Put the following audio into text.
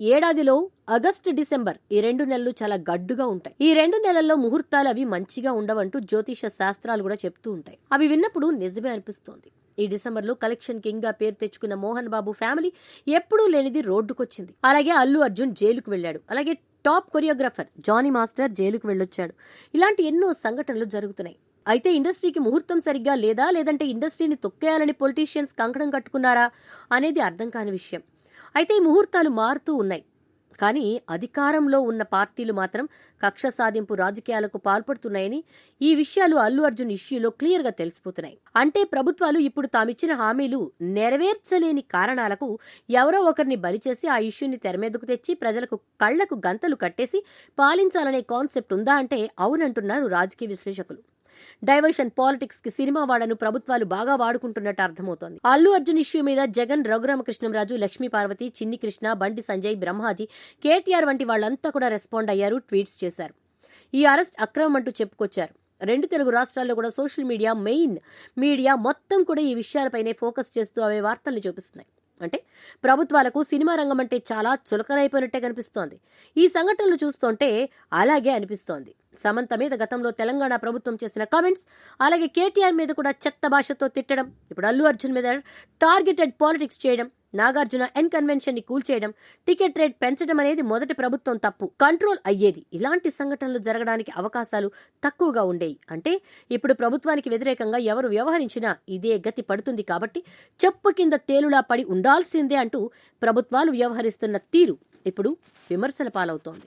ఏడాదిలో August December ఈ 2 నెలలు చాలా గడ్డుగా ఉంటాయి. ఈ 2 నెలల్లో ముహూర్తాలు అవి మంచిగా ఉండవంటూ జ్యోతిష శాస్త్రాలు కూడా చెప్తూ ఉంటాయి. అవి విన్నప్పుడు నిజమే అనిపిస్తోంది. ఈ డిసెంబర్లో కలెక్షన్ కింగ్ గా పేరు తెచ్చుకున్న మోహన్ బాబు ఫ్యామిలీ ఎప్పుడూ లేనిది రోడ్డుకొచ్చింది. అలాగే అల్లు అర్జున్ జైలుకు వెళ్లాడు. అలాగే టాప్ కొరియోగ్రాఫర్ జానీ మాస్టర్ జైలుకు వెళ్ళొచ్చాడు. ఇలాంటి ఎన్నో సంఘటనలు జరుగుతున్నాయి. అయితే ఇండస్ట్రీకి ముహూర్తం సరిగ్గా లేదా, లేదంటే ఇండస్ట్రీని తొక్కేయాలని పొలిటీషియన్స్ కంకణం కట్టుకున్నారా అనేది అర్థం కాని విషయం. అయితే ఈ ముహూర్తాలు మారుతూ ఉన్నాయి. కానీ అధికారంలో ఉన్న పార్టీలు మాత్రం కక్ష సాధింపు రాజకీయాలకు పాల్పడుతున్నాయని ఈ విషయాలు అల్లు అర్జున్ ఇష్యూలో క్లియర్గా తెలిసిపోతున్నాయి. అంటే ప్రభుత్వాలు ఇప్పుడు తామిచ్చిన హామీలు నెరవేర్చలేని కారణాలకు ఎవరో ఒకరిని బలిచేసి ఆ ఇష్యూని తెరమీదకు తెచ్చి ప్రజలకు కళ్లకు గంతలు కట్టేసి పాలించాలనే కాన్సెప్ట్ ఉందా అంటే అవునంటున్నారు రాజకీయ విశ్లేషకులు. డైవర్షన్ పాలిటిక్స్ కి సినిమా వాళ్లను ప్రభుత్వాలు బాగా వాడుకుంటున్నట్టు అర్థమవుతోంది. అల్లు అర్జున్ ఇష్యూ మీద జగన్, రఘురామకృష్ణంరాజు, లక్ష్మీ పార్వతి, చిన్ని కృష్ణ, బండి సంజయ్, బ్రహ్మాజీ, కేటీఆర్ వంటి వాళ్లంతా కూడా రెస్పాండ్ అయ్యారు, ట్వీట్స్ చేశారు. ఈ అరెస్ట్ అక్రమం అంటూ చెప్పుకొచ్చారు. 2 తెలుగు రాష్ట్రాల్లో కూడా సోషల్ మీడియా, మెయిన్ మీడియా మొత్తం కూడా ఈ విషయాలపైనే ఫోకస్ చేస్తూ అవే వార్తల్ని చూపిస్తున్నాయి. అంటే ప్రభుత్వాలకు సినిమా రంగం అంటే చాలా చులకనైపోయినట్టే కనిపిస్తోంది. ఈ సంఘటనలు చూస్తుంటే అలాగే అనిపిస్తోంది. సమంత మీద గతంలో తెలంగాణ ప్రభుత్వం చేసిన కామెంట్స్, అలాగే కేటీఆర్ మీద కూడా చెత్త భాషతో తిట్టడం, ఇప్పుడు అల్లు అర్జున్ మీద టార్గెటెడ్ పాలిటిక్స్ చేయడం, నాగార్జున ఎన్ కన్వెన్షన్ ని కూల్చేయడం, టికెట్ రేట్ పెంచడం అనేది మొదటి ప్రభుత్వం తప్పు కంట్రోల్ అయ్యేది. ఇలాంటి సంఘటనలు జరగడానికి అవకాశాలు తక్కువగా ఉండేవి. అంటే ఇప్పుడు ప్రభుత్వానికి వ్యతిరేకంగా ఎవరు వ్యవహరించినా ఇదే గతి పడుతుంది. కాబట్టి చెప్పు కింద తేలులా పడి ఉండాల్సిందే అంటూ ప్రభుత్వాలు వ్యవహరిస్తున్న తీరు ఇప్పుడు విమర్శల పాలవుతోంది.